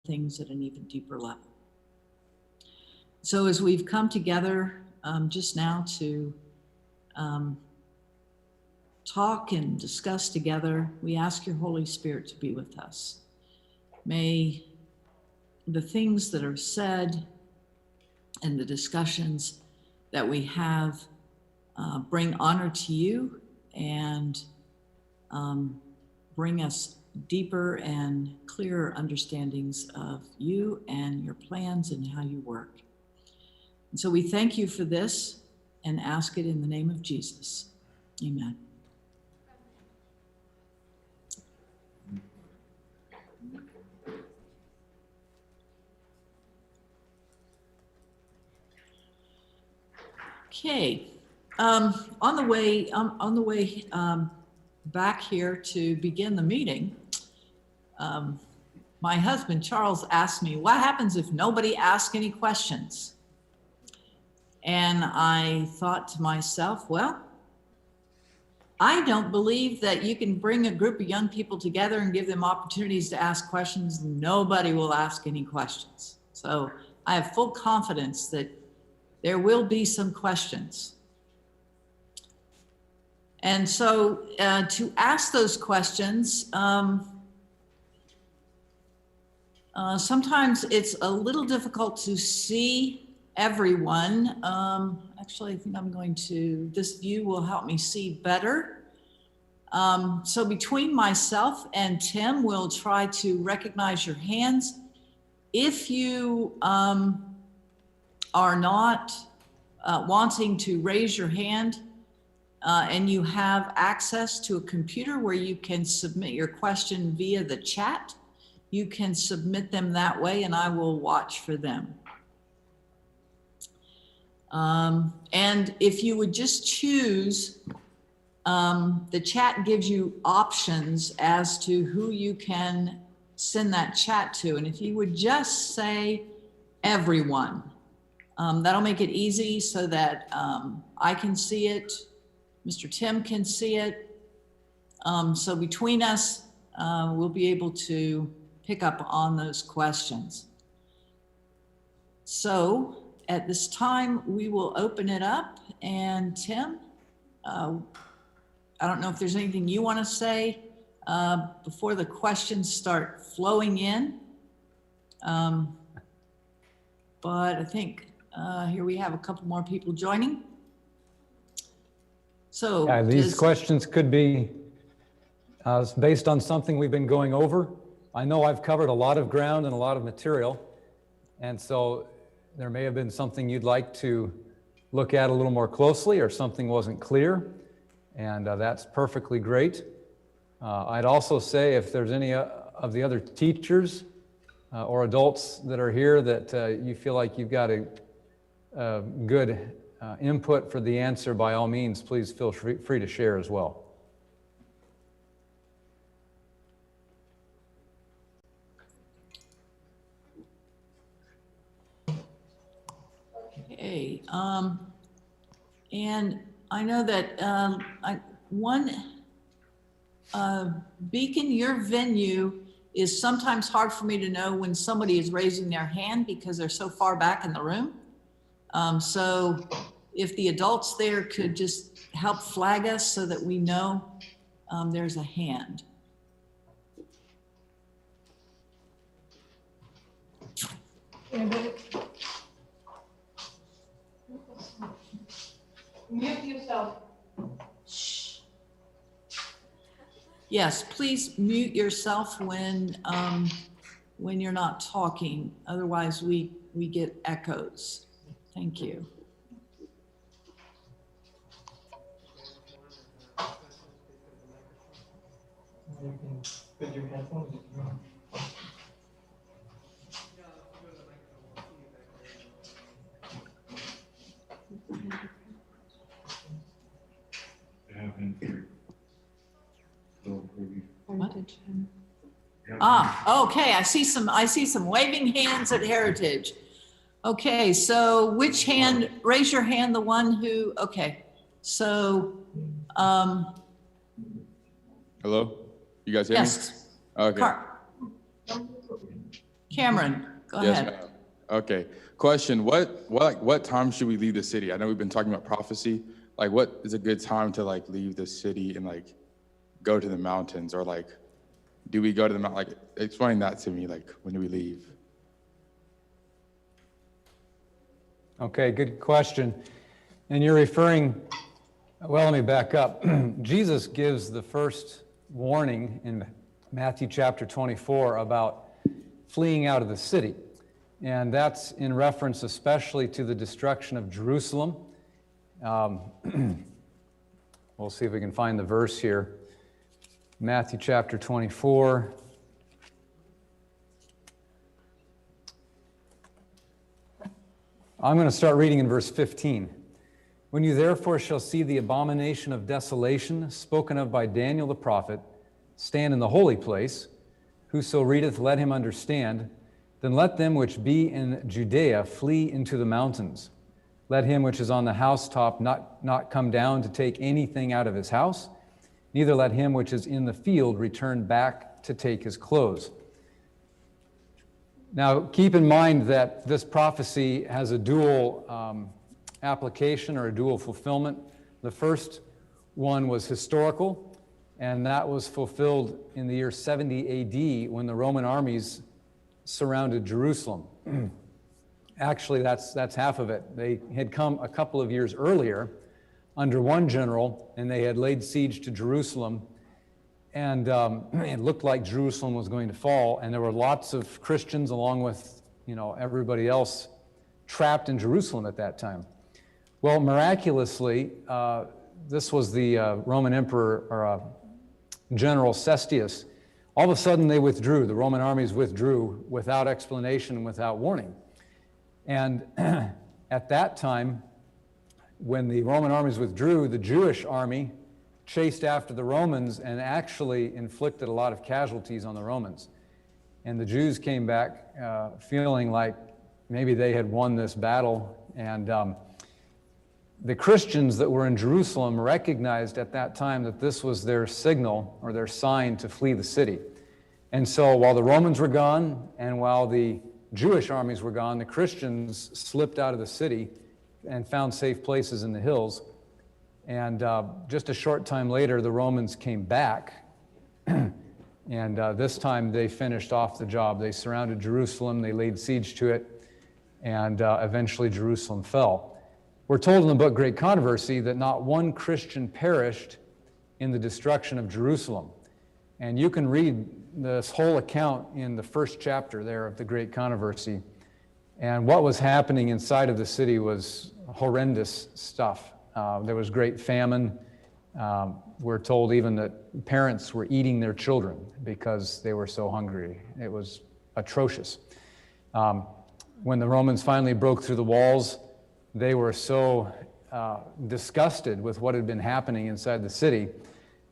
things at an even deeper level. So as we've come together just now to talk and discuss together, we ask your Holy Spirit to be with us. May the things that are said and the discussions that we have bring honor to you and bring us deeper and clearer understandings of you and your plans and how you work. And so we thank you for this and ask it in the name of Jesus. Amen. Okay, on the way back here to begin the meeting, my husband Charles asked me, what happens if nobody asks any questions? And I thought to myself, well, I don't believe that you can bring a group of young people together and give them opportunities to ask questions. Nobody will ask any questions. So I have full confidence that there will be some questions. And so to ask those questions, sometimes it's a little difficult to see everyone. Actually, I think this view will help me see better. So between myself and Tim, we'll try to recognize your hands. If you are not wanting to raise your hand and you have access to a computer where you can submit your question via the chat, you can submit them that way and I will watch for them. And if you would just choose, the chat gives you options as to who you can send that chat to. And if you would just say everyone, that'll make it easy so that I can see it, Mr. Tim can see it. So between us, we'll be able to pick up on those questions. So at this time, we will open it up. And Tim, I don't know if there's anything you want to say before the questions start flowing in. But I think here we have a couple more people joining. So yeah, these questions could be based on something we've been going over. I know I've covered a lot of ground and a lot of material. And so there may have been something you'd like to look at a little more closely or something wasn't clear. And that's perfectly great. I'd also say if there's any of the other teachers or adults that are here that you feel like you've got a good input for the answer, by all means, please feel free to share as well. Okay, and I know that Beacon, your venue is sometimes hard for me to know when somebody is raising their hand because they're so far back in the room. So if the adults there could just help flag us so that we know there's a hand. Mute yourself. Shh. Yes, please mute yourself when you're not talking. Otherwise, we get echoes. Thank you. You can put your headphones if you want. Ah, okay. I see some waving hands at Heritage. Okay, so which hand? Raise your hand. The one who. Okay, so. Hello, you guys hear yes. me? Okay. Cameron, go Yes, ahead. ma'am. Okay. Question: what time should we leave the city? I know we've been talking about prophecy. Like, what is a good time to like leave the city and like go to the mountains, or like, do we go to the mountain? Like, explain that to me. Like, when do we leave? Okay, good question. And you're referring, well, let me back up. Jesus gives the first warning in Matthew chapter 24 about fleeing out of the city. And that's in reference especially to the destruction of Jerusalem. We'll see if we can find the verse here. Matthew chapter 24. I'm going to start reading in verse 15. When you therefore shall see the abomination of desolation spoken of by Daniel the prophet stand in the holy place, whoso readeth, let him understand. Then let them which be in Judea flee into the mountains. Let him which is on the housetop not come down to take anything out of his house, neither let him which is in the field return back to take his clothes. Now, keep in mind that this prophecy has a dual application or a dual fulfillment. The first one was historical, and that was fulfilled in the year 70 AD when the Roman armies surrounded Jerusalem. Actually, that's half of it. They had come a couple of years earlier under one general, and they had laid siege to Jerusalem, and it looked like Jerusalem was going to fall, and there were lots of Christians along with, everybody else trapped in Jerusalem at that time. Well, miraculously, this was the Roman emperor or General Cestius. All of a sudden they withdrew. The Roman armies withdrew without explanation and without warning. And at that time, when the Roman armies withdrew, the Jewish army chased after the Romans and actually inflicted a lot of casualties on the Romans. And the Jews came back feeling like maybe they had won this battle. And the Christians that were in Jerusalem recognized at that time that this was their signal or their sign to flee the city. And so while the Romans were gone and while the Jewish armies were gone, the Christians slipped out of the city and found safe places in the hills. And just a short time later, the Romans came back. And this time they finished off the job. They surrounded Jerusalem, they laid siege to it, and eventually Jerusalem fell. We're told in the book Great Controversy that not one Christian perished in the destruction of Jerusalem. And you can read this whole account in the first chapter there of the Great Controversy. And what was happening inside of the city was horrendous stuff. There was great famine. We're told even that parents were eating their children because they were so hungry. It was atrocious. When the Romans finally broke through the walls, they were so disgusted with what had been happening inside the city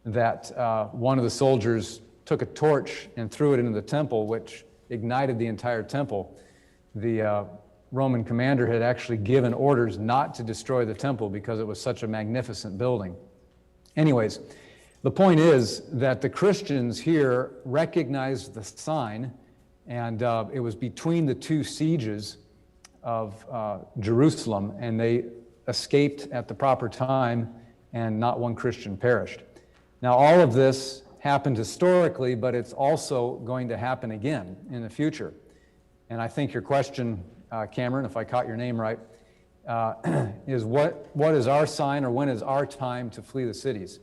that one of the soldiers took a torch and threw it into the temple, which ignited the entire temple. The Roman commander had actually given orders not to destroy the temple because it was such a magnificent building. Anyways, the point is that the Christians here recognized the sign, and it was between the two sieges of Jerusalem, and they escaped at the proper time, and not one Christian perished. Now, all of this happened historically, but it's also going to happen again in the future. And I think your question, Cameron, if I caught your name right, is what is our sign, or when is our time to flee the cities?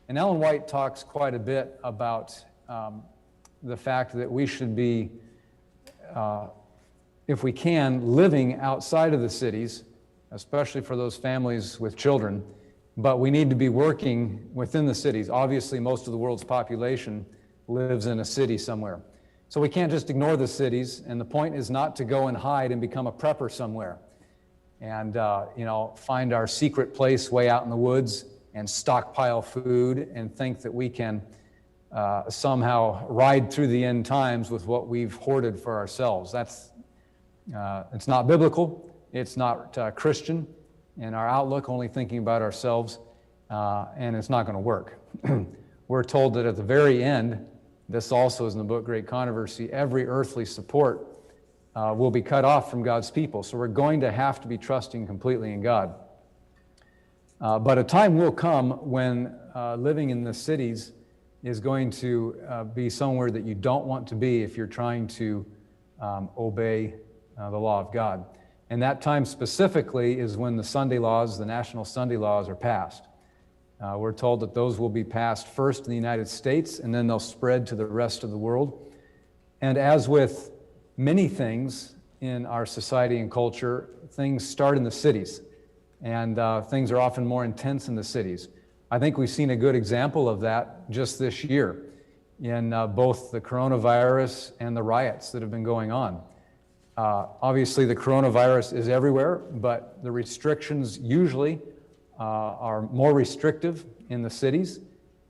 And Ellen White talks quite a bit about the fact that we should be, if we can, living outside of the cities, especially for those families with children, but we need to be working within the cities. Obviously, most of the world's population lives in a city somewhere. So we can't just ignore the cities, and the point is not to go and hide and become a prepper somewhere and find our secret place way out in the woods and stockpile food and think that we can somehow ride through the end times with what we've hoarded for ourselves. It's not biblical, it's not Christian in our outlook, only thinking about ourselves, and it's not going to work. We're told that at the very end, this also is in the book Great Controversy, every earthly support will be cut off from God's people. So we're going to have to be trusting completely in God. But a time will come when living in the cities is going to be somewhere that you don't want to be if you're trying to obey the law of God. And that time specifically is when the Sunday laws, the national Sunday laws, are passed. We're told that those will be passed first in the United States, and then they'll spread to the rest of the world. And as with many things in our society and culture, things start in the cities, and things are often more intense in the cities. I think we've seen a good example of that just this year in both the coronavirus and the riots that have been going on. Obviously, the coronavirus is everywhere, but the restrictions usually are more restrictive in the cities.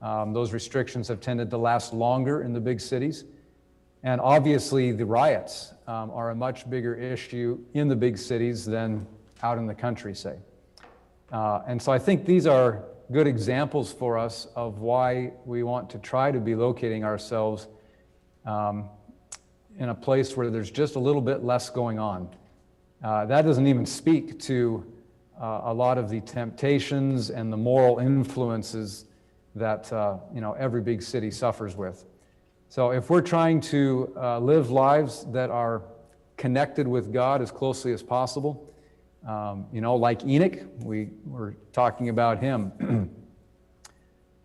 Those restrictions have tended to last longer in the big cities. And obviously, the riots are a much bigger issue in the big cities than out in the country, say. And so I think these are good examples for us of why we want to try to be locating ourselves in a place where there's just a little bit less going on. That doesn't even speak to a lot of the temptations and the moral influences that every big city suffers with. So if we're trying to live lives that are connected with God as closely as possible, like Enoch, we're talking about him.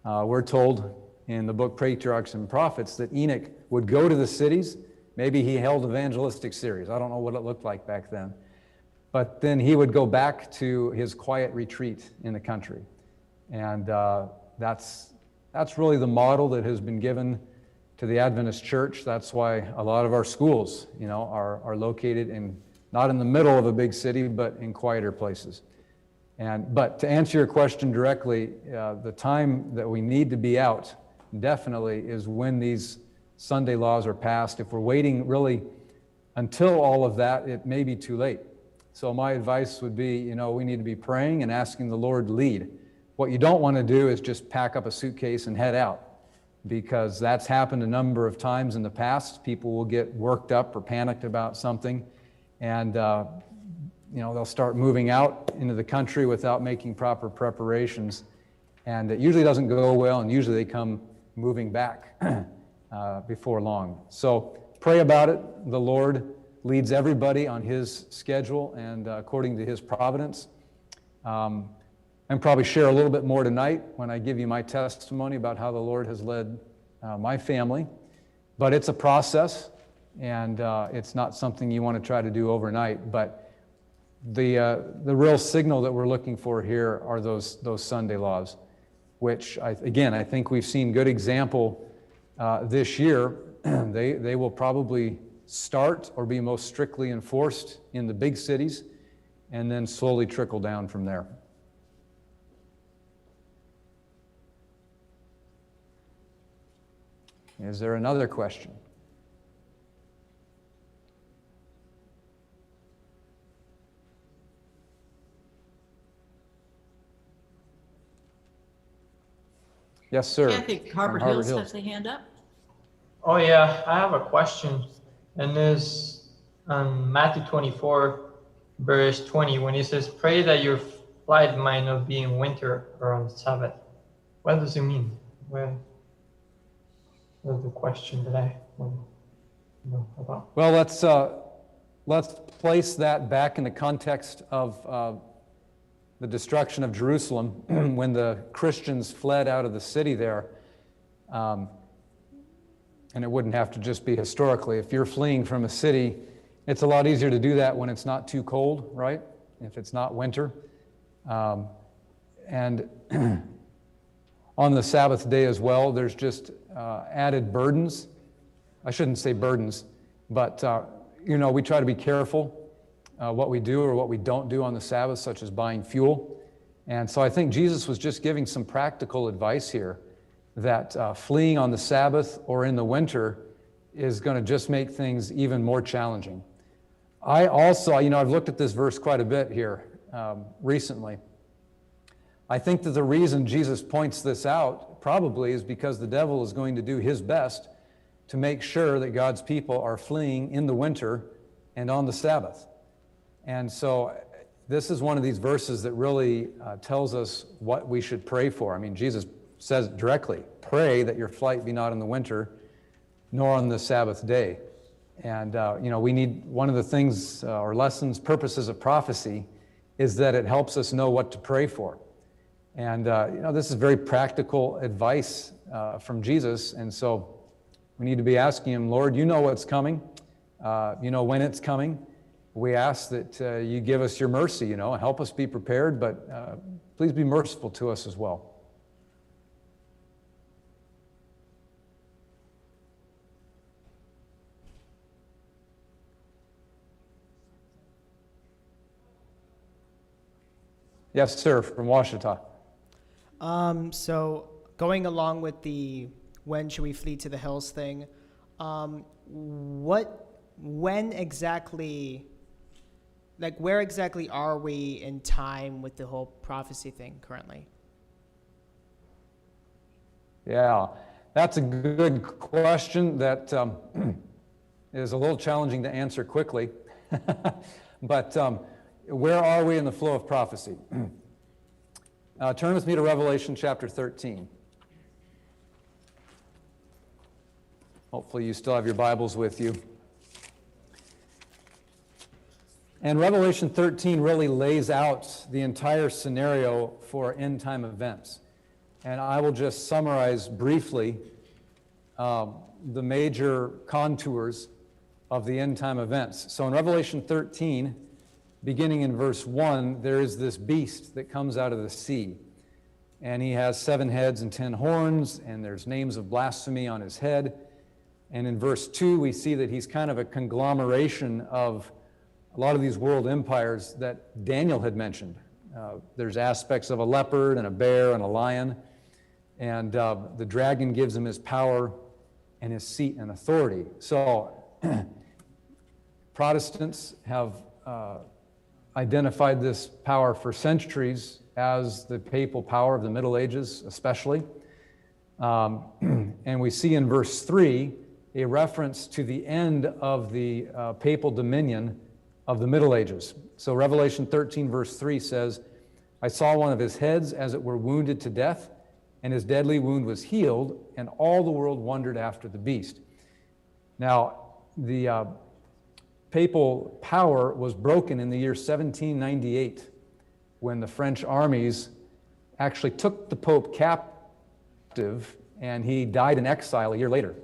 We're told in the book Patriarchs and Prophets that Enoch would go to the cities. Maybe he held evangelistic series. I don't know what it looked like back then. But then he would go back to his quiet retreat in the country. And that's really the model that has been given to the Adventist Church. That's why a lot of our schools, are located not in the middle of a big city, but in quieter places. But to answer your question directly, the time that we need to be out definitely is when these Sunday laws are passed. If we're waiting really until all of that, it may be too late. So my advice would be, we need to be praying and asking the Lord to lead. What you don't want to do is just pack up a suitcase and head out, because that's happened a number of times in the past. People will get worked up or panicked about something, and they'll start moving out into the country without making proper preparations, and it usually doesn't go well, and usually they come moving back before long. So pray about it. The Lord leads everybody on His schedule and according to His providence. And probably share a little bit more tonight when I give you my testimony about how the Lord has led my family. But it's a process, and it's not something you want to try to do overnight. But the real signal that we're looking for here are those Sunday laws, which I think we've seen good example this year. They will probably start or be most strictly enforced in the big cities, and then slowly trickle down from there. Is there another question? Yes, sir. Kathy, Harvard Hills has a hand up. Oh yeah, I have a question, and this on Matthew 24, verse 20, when it says, "Pray that your flight might not be in winter or on Sabbath." What does it mean? What was the question that I want to know about? Well, let's place that back in the context of the destruction of Jerusalem when the Christians fled out of the city there. And it wouldn't have to just be historically. If you're fleeing from a city, it's a lot easier to do that when it's not too cold, right? If it's not winter. And on the Sabbath day as well, there's just added burdens. I shouldn't say burdens, but we try to be careful what we do or what we don't do on the Sabbath, such as buying fuel. And so I think Jesus was just giving some practical advice here that fleeing on the Sabbath or in the winter is going to just make things even more challenging. I also, I've looked at this verse quite a bit here recently. I think that the reason Jesus points this out probably is because the devil is going to do his best to make sure that God's people are fleeing in the winter and on the Sabbath. And so this is one of these verses that really tells us what we should pray for. I mean, Jesus says directly, pray that your flight be not in the winter, nor on the Sabbath day. And, we need, one of the things or lessons, purposes of prophecy is that it helps us know what to pray for. And, this is very practical advice from Jesus. And so we need to be asking him, Lord, you know what's coming. You know when it's coming. We ask that you give us your mercy, help us be prepared, but please be merciful to us as well. Yes, sir, from Ouachita. So going along with the when should we flee to the hills thing, when exactly, where exactly are we in time with the whole prophecy thing currently? Yeah, that's a good question that is a little challenging to answer quickly. But where are we in the flow of prophecy? Turn with me to Revelation chapter 13. Hopefully you still have your Bibles with you. And Revelation 13 really lays out the entire scenario for end-time events. And I will just summarize briefly the major contours of the end-time events. So in Revelation 13, beginning in verse 1, there is this beast that comes out of the sea. And he has 7 heads and 10 horns, and there's names of blasphemy on his head. And in verse 2, we see that he's kind of a conglomeration of a lot of these world empires that Daniel had mentioned. There's aspects of a leopard and a bear and a lion. And the dragon gives him his power and his seat and authority. So Protestants have identified this power for centuries as the papal power of the Middle Ages, especially. And we see in verse 3 a reference to the end of the papal dominion of the Middle Ages. So Revelation 13 verse 3 says, I saw one of his heads as it were wounded to death, and his deadly wound was healed, and all the world wondered after the beast. Now, the papal power was broken in the year 1798 when the French armies actually took the Pope captive, and he died in exile a year later.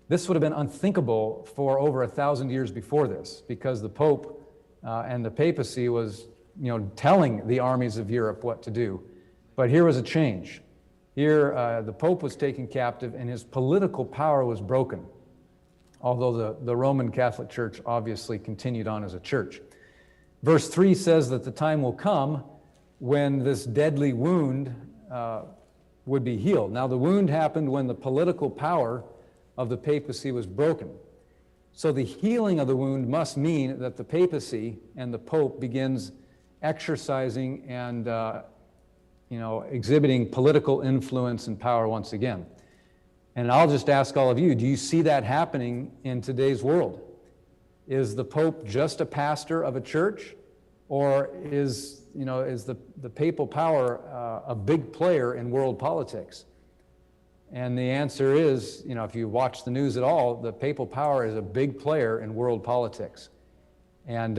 This would have been unthinkable for over 1,000 years before this, because the Pope and the papacy was, telling the armies of Europe what to do. But here was a change. Here, the Pope was taken captive, and his political power was broken, although the Roman Catholic Church obviously continued on as a church. Verse 3 says that the time will come when this deadly wound would be healed. Now, the wound happened when the political power of the papacy was broken. So the healing of the wound must mean that the papacy and the Pope begins exercising and exhibiting political influence and power once again. And I'll just ask all of you, do you see that happening in today's world? Is the Pope just a pastor of a church, or is the papal power a big player in world politics? And the answer is, if you watch the news at all, the papal power is a big player in world politics. And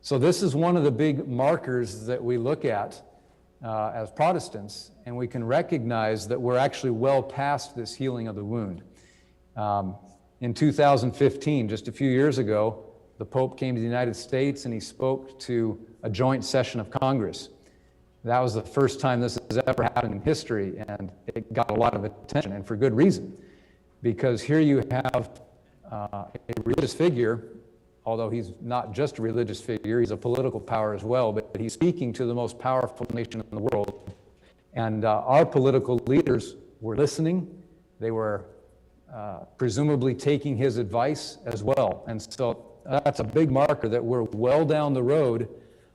so this is one of the big markers that we look at as Protestants, and we can recognize that we're actually well past this healing of the wound. In 2015, just a few years ago, the Pope came to the United States and he spoke to a joint session of Congress. That was the first time this has ever happened in history, and it got a lot of attention, and for good reason, because here you have a religious figure, although he's not just a religious figure, he's a political power as well, but he's speaking to the most powerful nation in the world. And our political leaders were listening. They were presumably taking his advice as well. And so that's a big marker that we're well down the road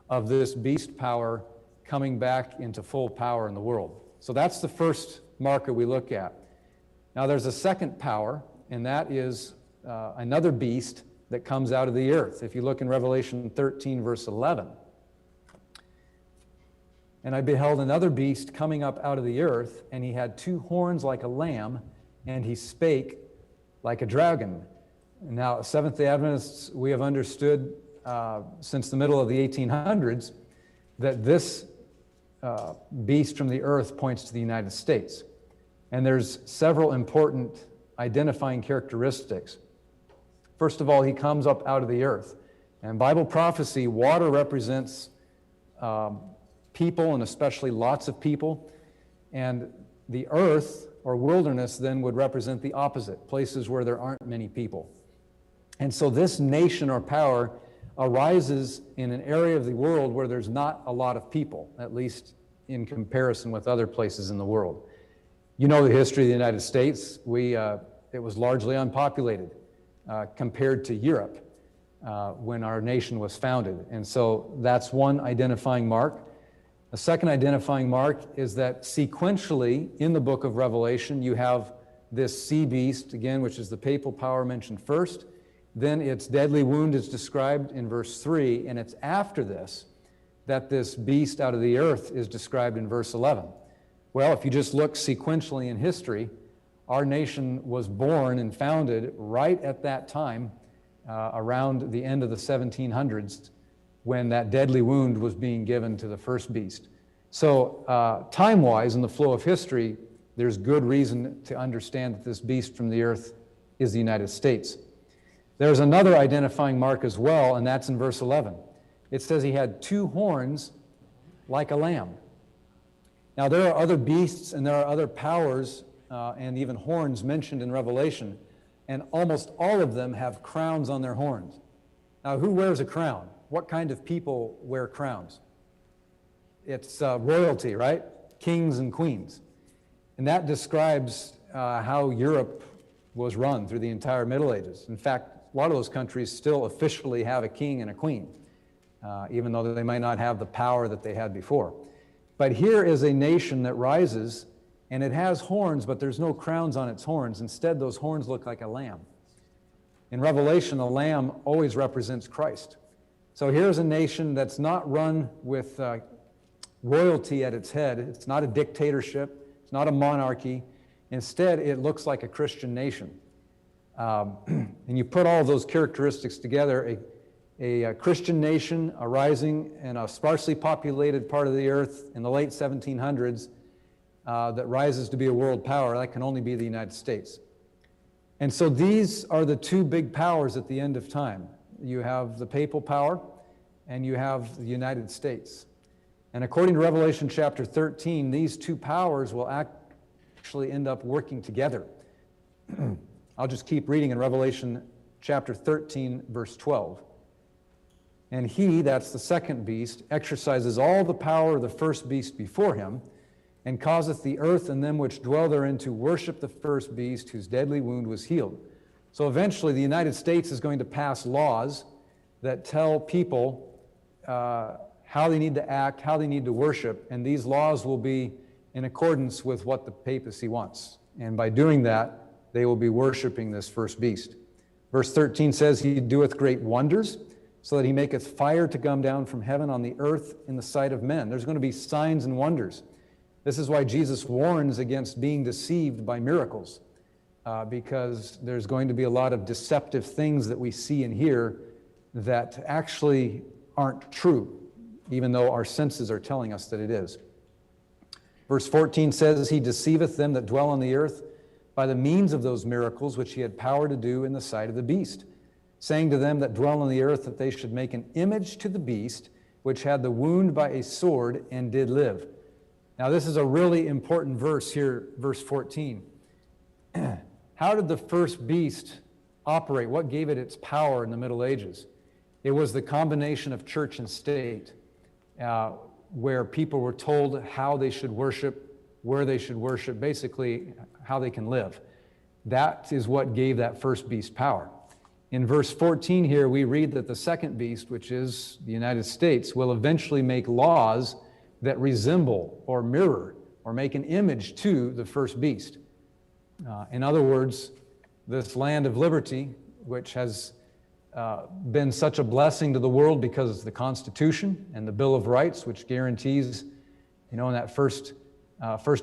of this beast power coming back into full power in the world. So that's the first marker we look at. Now there's a second power, and that is another beast that comes out of the earth. If you look in Revelation 13, verse 11. And I beheld another beast coming up out of the earth, and he had two horns like a lamb, and he spake like a dragon. Now, Seventh-day Adventists, we have understood since the middle of the 1800s that this beast from the earth points to the United States. And there's several important identifying characteristics. First of all, he comes up out of the earth. And Bible prophecy, water represents people, and especially lots of people. And the earth or wilderness then would represent the opposite, places where there aren't many people. And so this nation or power arises in an area of the world where there's not a lot of people, at least in comparison with other places in the world. You know the history of the United States. It was largely unpopulated compared to Europe when our nation was founded. And so that's one identifying mark. A second identifying mark is that sequentially in the book of Revelation, you have this sea beast, again, which is the papal power mentioned first. Then its deadly wound is described in verse 3, and it's after this that this beast out of the earth is described in verse 11. Well, if you just look sequentially in history, our nation was born and founded right at that time, around the end of the 1700s, when that deadly wound was being given to the first beast. So time-wise, in the flow of history, there's good reason to understand that this beast from the earth is the United States. There's another identifying mark as well, and that's in verse 11. It says he had two horns like a lamb. Now, there are other beasts and there are other powers and even horns mentioned in Revelation, and almost all of them have crowns on their horns. Now, who wears a crown? What kind of people wear crowns? It's royalty, right? Kings and queens. And that describes how Europe was run through the entire Middle Ages. In fact, a lot of those countries still officially have a king and a queen, even though they might not have the power that they had before. But here is a nation that rises, and it has horns, but there's no crowns on its horns. Instead, those horns look like a lamb. In Revelation, a lamb always represents Christ. So here's a nation that's not run with royalty at its head. It's not a dictatorship. It's not a monarchy. Instead, it looks like a Christian nation. And you put all of those characteristics together, a Christian nation arising in a sparsely populated part of the earth in the late 1700s that rises to be a world power, that can only be the United States. And so these are the two big powers at the end of time. You have the papal power and you have the United States. And according to Revelation chapter 13, these two powers will actually end up working together. I'll just keep reading in Revelation chapter 13, verse 12. And he, that's the second beast, exercises all the power of the first beast before him, and causeth the earth and them which dwell therein to worship the first beast, whose deadly wound was healed. So eventually the United States is going to pass laws that tell people how they need to act, how they need to worship, and these laws will be in accordance with what the papacy wants. And by doing that, they will be worshiping this first beast. Verse 13 says, he doeth great wonders, so that he maketh fire to come down from heaven on the earth in the sight of men. There's going to be signs and wonders. This is why Jesus warns against being deceived by miracles, because there's going to be a lot of deceptive things that we see and hear that actually aren't true, even though our senses are telling us that it is. Verse 14 says, he deceiveth them that dwell on the earth by the means of those miracles which he had power to do in the sight of the beast, saying to them that dwell on the earth that they should make an image to the beast, which had the wound by a sword and did live. Now this is a really important verse here, verse 14. How did the first beast operate? What gave it its power in the Middle Ages? It was the combination of church and state, where people were told how they should worship, where they should worship, basically how they can live. That is what gave that first beast power. In verse 14 here, we read that the second beast, which is the United States, will eventually make laws that resemble or mirror or make an image to the first beast. In other words, this land of liberty, which has been such a blessing to the world because of the Constitution and the Bill of Rights, which guarantees, in that First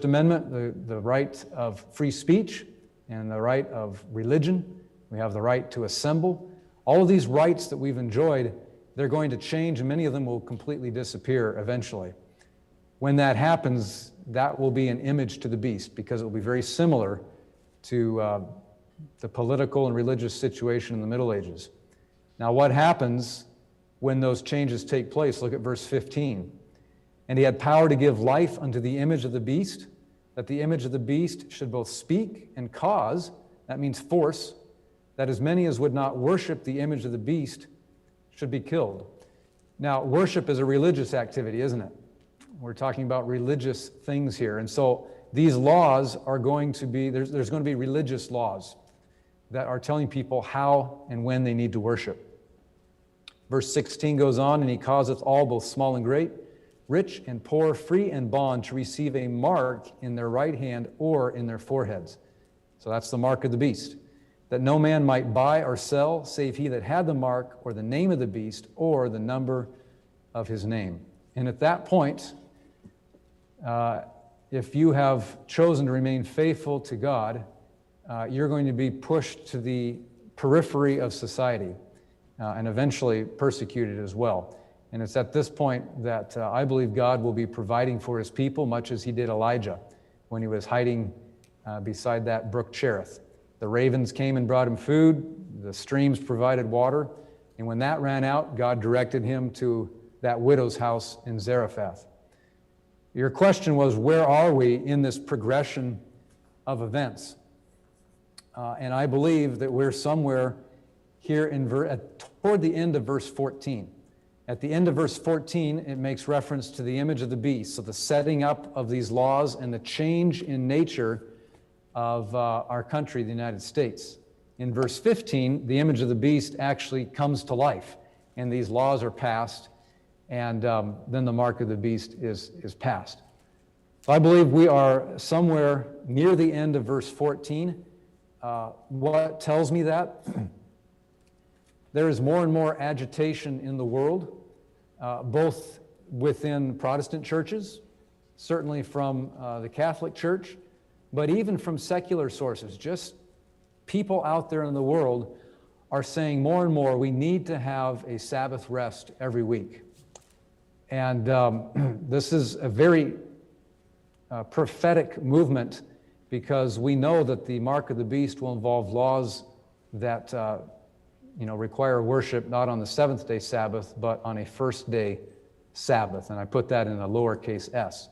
Amendment, the right of free speech and the right of religion. We have the right to assemble. All of these rights that we've enjoyed, they're going to change, and many of them will completely disappear eventually. When that happens, that will be an image to the beast, because it will be very similar to the political and religious situation in the Middle Ages. Now, what happens when those changes take place? Look at verse 15. And he had power to give life unto the image of the beast, that the image of the beast should both speak and cause, that means force, that as many as would not worship the image of the beast should be killed. Now, worship is a religious activity, isn't it? We're talking about religious things here. And so these laws are going to be, there's going to be religious laws that are telling people how and when they need to worship. Verse 16 goes on, and he causeth all, both small and great, rich and poor, free and bond, to receive a mark in their right hand or in their foreheads. So that's the mark of the beast, that no man might buy or sell, save he that had the mark or the name of the beast or the number of his name. And at that point, if you have chosen to remain faithful to God, you're going to be pushed to the periphery of society and eventually persecuted as well. And it's at this point that I believe God will be providing for his people, much as he did Elijah when he was hiding beside that brook Cherith. The ravens came and brought him food, the streams provided water, and when that ran out, God directed him to that widow's house in Zarephath. Your question was, where are we in this progression of events? And I believe that we're somewhere here toward the end of verse 14. At the end of verse 14, it makes reference to the image of the beast, so the setting up of these laws and the change in nature of our country, the United States. In verse 15, the image of the beast actually comes to life, and these laws are passed, and then the mark of the beast is passed. So I believe we are somewhere near the end of verse 14. What tells me that? There is more and more agitation in the world, both within Protestant churches, certainly from the Catholic Church, but even from secular sources. Just people out there in the world are saying more and more, we need to have a Sabbath rest every week. And this is a very prophetic movement, because we know that the mark of the beast will involve laws that require worship not on the seventh-day Sabbath, but on a first-day Sabbath. And I put that in a lowercase s.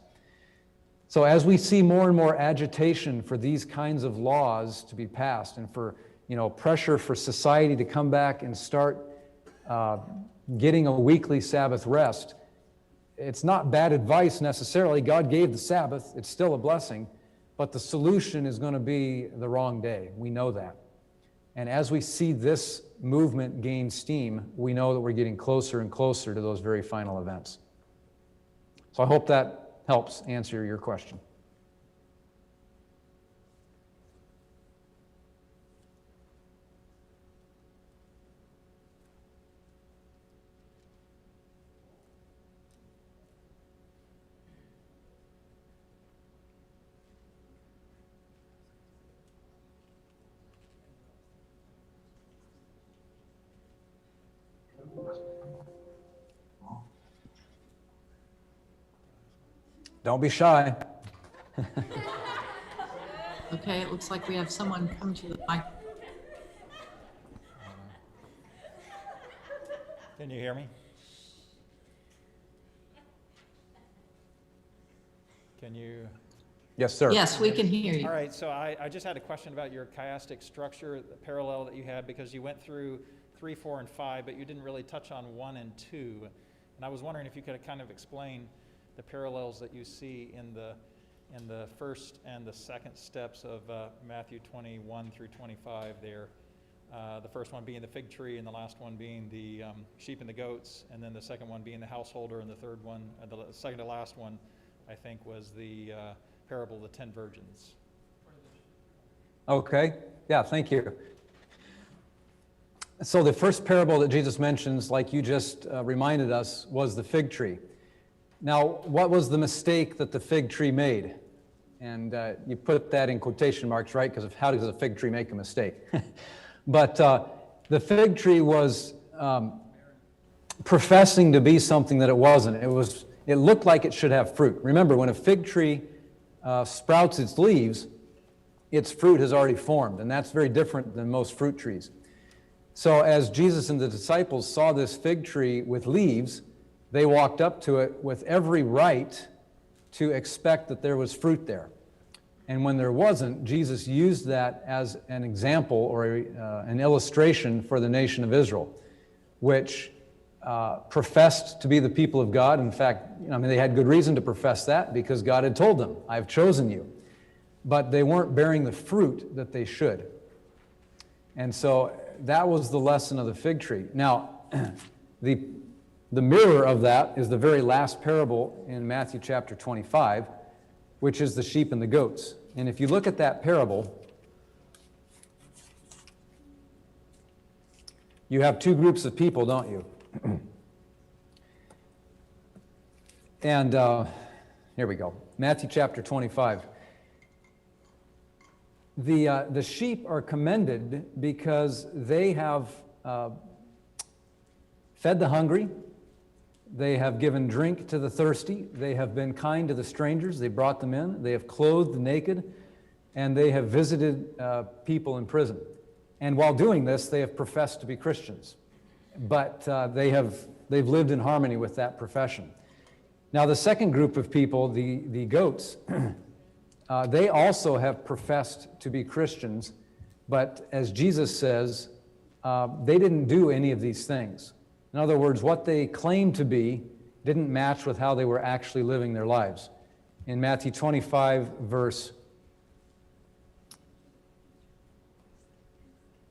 So as we see more and more agitation for these kinds of laws to be passed, and for pressure for society to come back and start getting a weekly Sabbath rest, it's not bad advice necessarily. God gave the Sabbath. It's still a blessing. But the solution is going to be the wrong day. We know that. And as we see this movement gain steam, we know that we're getting closer and closer to those very final events. So I hope that helps answer your question. Don't be shy. Okay, it looks like we have someone come to the mic. Can you hear me? Can you? Yes, sir. Yes, we can hear you. All right, so I just had a question about your chiastic structure, the parallel that you had, because you went through 3, 4, and 5, but you didn't really touch on 1 and 2. And I was wondering if you could kind of explain the parallels that you see in the first and the second steps of Matthew 21 through 25 there. The first one being the fig tree, and the last one being the sheep and the goats, and then the second one being the householder, and the third one, the second to last one, I think, was the parable of the 10 virgins. Okay. Yeah, thank you. So the first parable that Jesus mentions, like you just reminded us, was the fig tree. Now, what was the mistake that the fig tree made? And you put that in quotation marks, right? Because how does a fig tree make a mistake? But the fig tree was professing to be something that it wasn't. It looked like it should have fruit. Remember, when a fig tree sprouts its leaves, its fruit has already formed, and that's very different than most fruit trees. So as Jesus and the disciples saw this fig tree with leaves, they walked up to it with every right to expect that there was fruit there. And when there wasn't, Jesus used that as an example or an illustration for the nation of Israel, which professed to be the people of God. In fact, they had good reason to profess that because God had told them, "I've chosen you." But they weren't bearing the fruit that they should. And so that was the lesson of the fig tree. Now, the mirror of that is the very last parable in Matthew chapter 25, which is the sheep and the goats. And if you look at that parable, you have two groups of people, don't you? And here we go. Matthew chapter 25. The sheep are commended because they have fed the hungry, they have given drink to the thirsty, they have been kind to the strangers, they brought them in, they have clothed the naked, and they have visited people in prison. And while doing this, they have professed to be Christians. But they've lived in harmony with that profession. Now the second group of people, the goats, they also have professed to be Christians, but as Jesus says, they didn't do any of these things. In other words, what they claimed to be didn't match with how they were actually living their lives. In Matthew 25, verse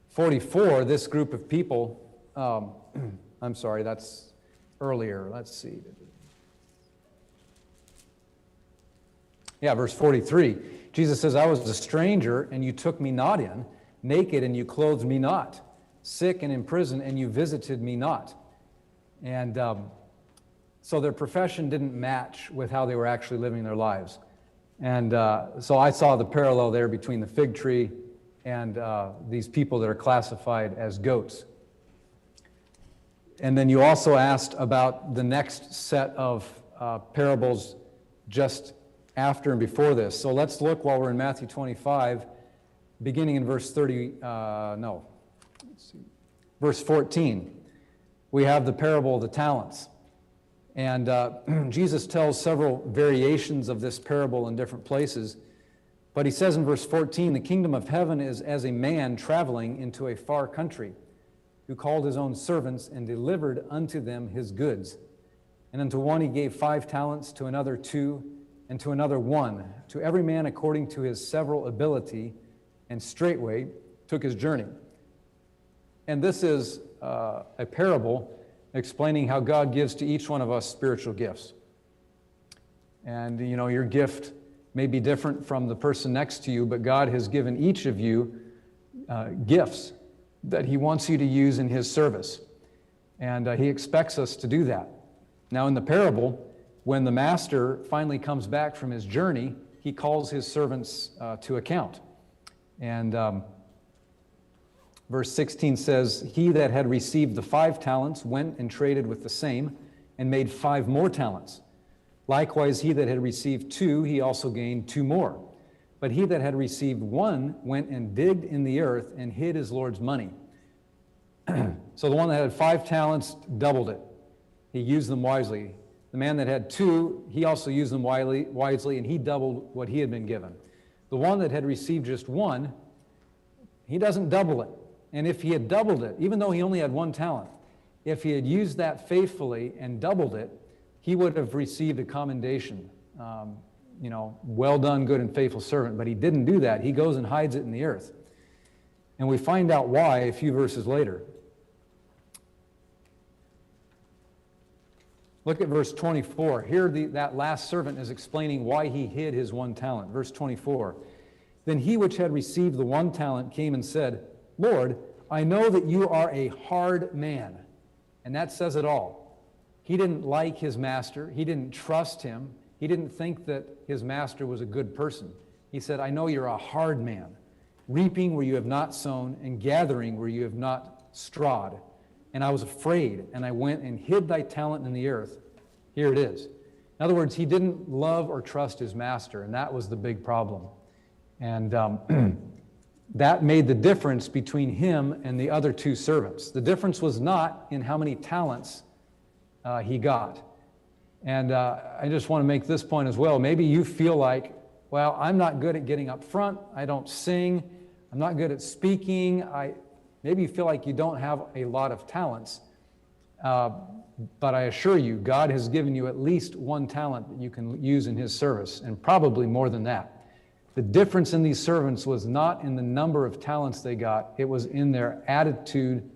44, this group of people, I'm sorry, that's earlier. Let's see. Yeah, verse 43. Jesus says, "I was a stranger, and you took me not in, naked, and you clothed me not, sick and in prison, and you visited me not." And so their profession didn't match with how they were actually living their lives. And so I saw the parallel there between the fig tree and these people that are classified as goats. And then you also asked about the next set of parables just after and before this. So let's look while we're in Matthew 25, beginning in verse verse 14. We have the parable of the talents. And Jesus tells several variations of this parable in different places. But he says in verse 14, "The kingdom of heaven is as a man traveling into a far country, who called his own servants and delivered unto them his goods. And unto one he gave 5 talents, to another 2, and to another 1, to every man according to his several ability, and straightway took his journey." And this is a parable explaining how God gives to each one of us spiritual gifts. And your gift may be different from the person next to you, but God has given each of you gifts that he wants you to use in his service. And he expects us to do that. Now in the parable, when the master finally comes back from his journey, he calls his servants to account. And verse 16 says, "He that had received the 5 talents went and traded with the same, and made 5 more talents. Likewise, he that had received 2, he also gained 2 more. But he that had received 1 went and digged in the earth and hid his Lord's money." So the one that had 5 talents doubled it. He used them wisely. The man that had 2, he also used them wisely, and he doubled what he had been given. The one that had received just 1, he doesn't double it. And if he had doubled it, even though he only had 1 talent, if he had used that faithfully and doubled it, he would have received a commendation. Well done, good and faithful servant. But he didn't do that. He goes and hides it in the earth. And we find out why a few verses later. Look at verse 24. Here that last servant is explaining why he hid his 1 talent. Verse 24. "Then he which had received the 1 talent came and said, Lord, I know that you are a hard man. And that says it all. He didn't like his master. He didn't trust him. He didn't think that his master was a good person. He said, I know you're a hard man, reaping where you have not sown and gathering where you have not strawed. And I was afraid, and I went and hid thy talent in the earth. Here it is. In other words, he didn't love or trust his master, and that was the big problem. And that made the difference between him and the other two servants. The difference was not in how many talents he got. And I just want to make this point as well. Maybe you feel like, well, I'm not good at getting up front. I don't sing. I'm not good at speaking. Maybe you feel like you don't have a lot of talents. But I assure you, God has given you at least one talent that you can use in his service, and probably more than that. The difference in these servants was not in the number of talents they got. It was in their attitude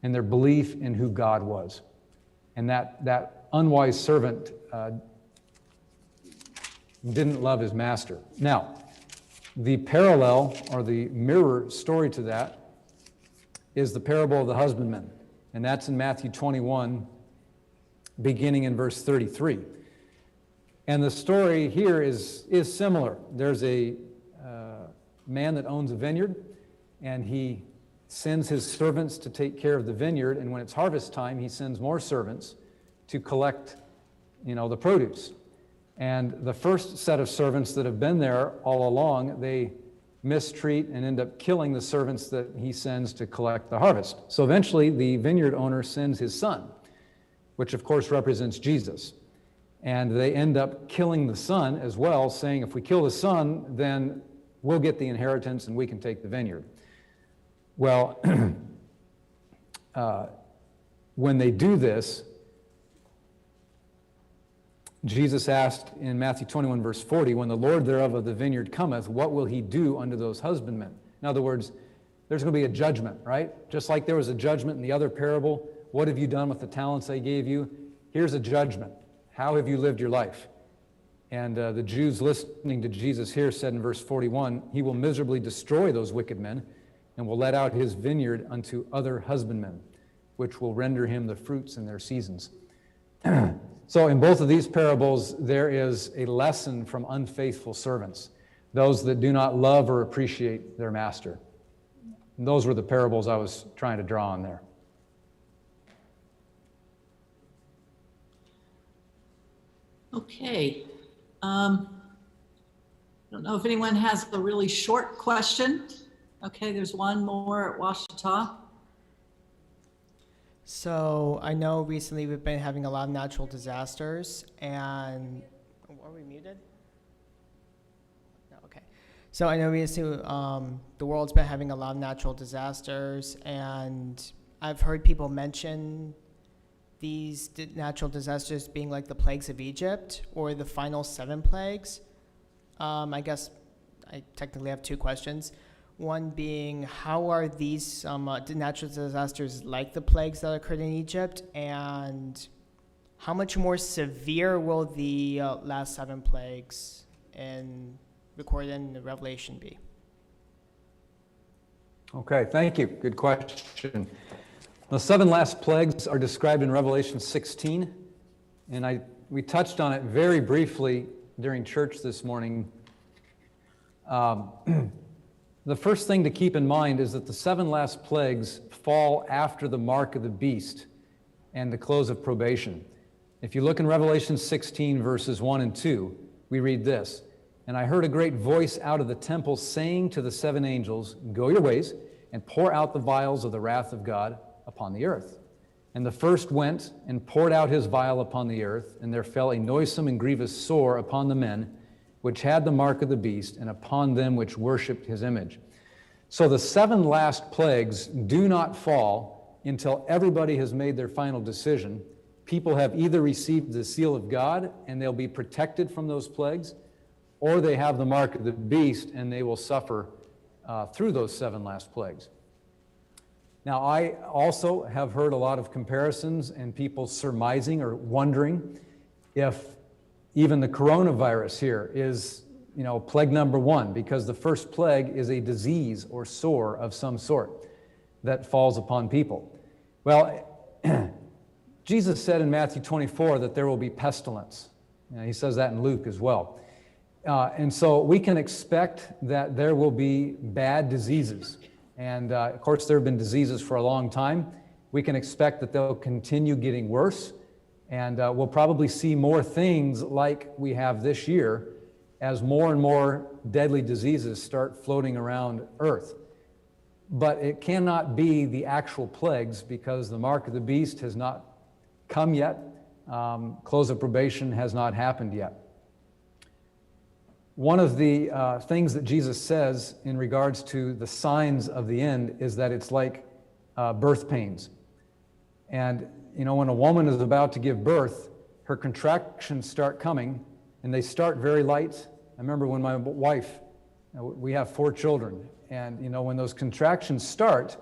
and their belief in who God was. And that unwise servant didn't love his master. Now, the parallel or the mirror story to that is the parable of the husbandman. And that's in Matthew 21, beginning in verse 33. And the story here is similar. There's a man that owns a vineyard, and he sends his servants to take care of the vineyard, and when it's harvest time, he sends more servants to collect, the produce. And the first set of servants that have been there all along, they mistreat and end up killing the servants that he sends to collect the harvest. So eventually, the vineyard owner sends his son, which of course represents Jesus. And they end up killing the son as well, saying, if we kill the son, then we'll get the inheritance and we can take the vineyard. Well, when they do this, Jesus asked in Matthew 21, verse 40, when the Lord thereof of the vineyard cometh, what will he do unto those husbandmen? In other words, there's going to be a judgment, right? Just like there was a judgment in the other parable. What have you done with the talents I gave you? Here's a judgment. How have you lived your life? And the Jews listening to Jesus here said in verse 41, he will miserably destroy those wicked men and will let out his vineyard unto other husbandmen, which will render him the fruits in their seasons. So in both of these parables, there is a lesson from unfaithful servants, those that do not love or appreciate their master. And those were the parables I was trying to draw on there. Okay. I don't know if anyone has a really short question. Okay, there's one more at Ouachita. So I know recently we've been having a lot of natural disasters, and are we muted? No, okay. So I know recently the world's been having a lot of natural disasters, and I've heard people mention these natural disasters being like the plagues of Egypt or the final 7 plagues. I guess I technically have 2 questions. One being, how are these natural disasters like the plagues that occurred in Egypt, and how much more severe will the last 7 plagues recorded in Revelation be? Okay, thank you. Good question. The 7 last plagues are described in Revelation 16, and we touched on it very briefly during church this morning. The first thing to keep in mind is that the 7 last plagues fall after the mark of the beast and the close of probation. If you look in Revelation 16, verses 1 and 2, we read this, and I heard a great voice out of the temple saying to the 7 angels, go your ways and pour out the vials of the wrath of God upon the earth. And the first went and poured out his vial upon the earth, and there fell a noisome and grievous sore upon the men which had the mark of the beast, and upon them which worshipped his image. So the 7 last plagues do not fall until everybody has made their final decision. People have either received the seal of God, and they'll be protected from those plagues, or they have the mark of the beast, and they will suffer through those 7 last plagues. Now, I also have heard a lot of comparisons and people surmising or wondering if even the coronavirus here is, plague number 1, because the first plague is a disease or sore of some sort. that falls upon people. Well, Jesus said in Matthew 24 that there will be pestilence. He says that in Luke as well. And so we can expect that there will be bad diseases. And of course, there have been diseases for a long time. We can expect that they'll continue getting worse. And we'll probably see more things like we have this year as more and more deadly diseases start floating around Earth. But it cannot be the actual plagues because the mark of the beast has not come yet. Close of probation has not happened yet. One of the things that Jesus says in regards to the signs of the end is that it's like birth pains. And when a woman is about to give birth, her contractions start coming, and they start very light. I remember when my wife, we have 4 children, and when those contractions start,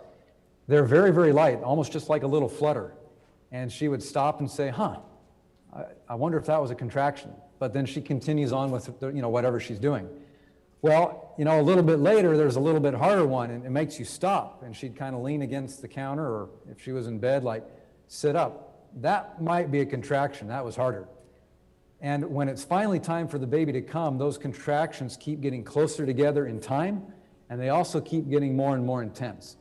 they're very, very light, almost just like a little flutter. And she would stop and say, I wonder if that was a contraction. But then she continues on with whatever she's doing. Well, a little bit later, there's a little bit harder one, and it makes you stop. And she'd kind of lean against the counter, or if she was in bed, like sit up. That might be a contraction. That was harder. And when it's finally time for the baby to come, those contractions keep getting closer together in time, and they also keep getting more and more intense.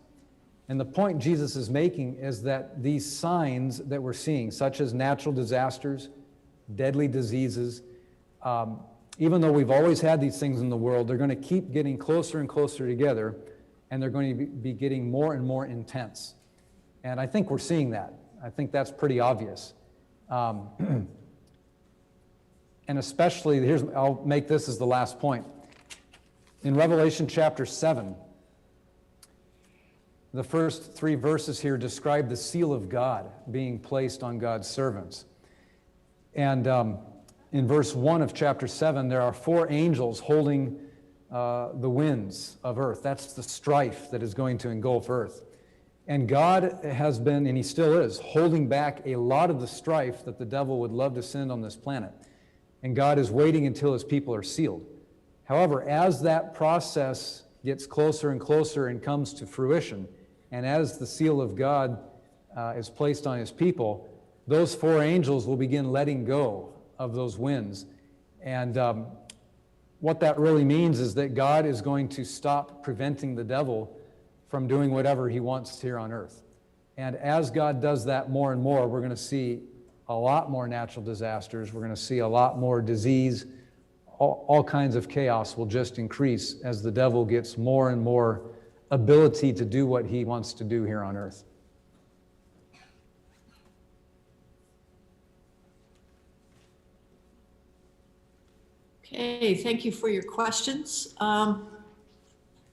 And the point Jesus is making is that these signs that we're seeing, such as natural disasters, deadly diseases, even though we've always had these things in the world, they're going to keep getting closer and closer together, and they're going to be getting more and more intense. And I think we're seeing that. I think that's pretty obvious. And especially, I'll make this as the last point. In Revelation chapter 7, the first 3 verses here describe the seal of God being placed on God's servants. And in verse 1 of chapter 7, there are 4 angels holding the winds of earth. That's the strife that is going to engulf earth. And God has been, and he still is, holding back a lot of the strife that the devil would love to send on this planet. And God is waiting until his people are sealed. However, as that process gets closer and closer and comes to fruition, and as the seal of God is placed on his people, those 4 angels will begin letting go of those winds. And what that really means is that God is going to stop preventing the devil from doing whatever he wants here on earth. And as God does that more and more, we're going to see a lot more natural disasters. We're going to see a lot more disease. All kinds of chaos will just increase as the devil gets more and more ability to do what he wants to do here on earth. Okay, thank you for your questions.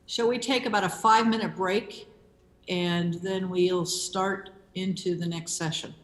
Shall we take about a 5-minute break, and then we'll start into the next session?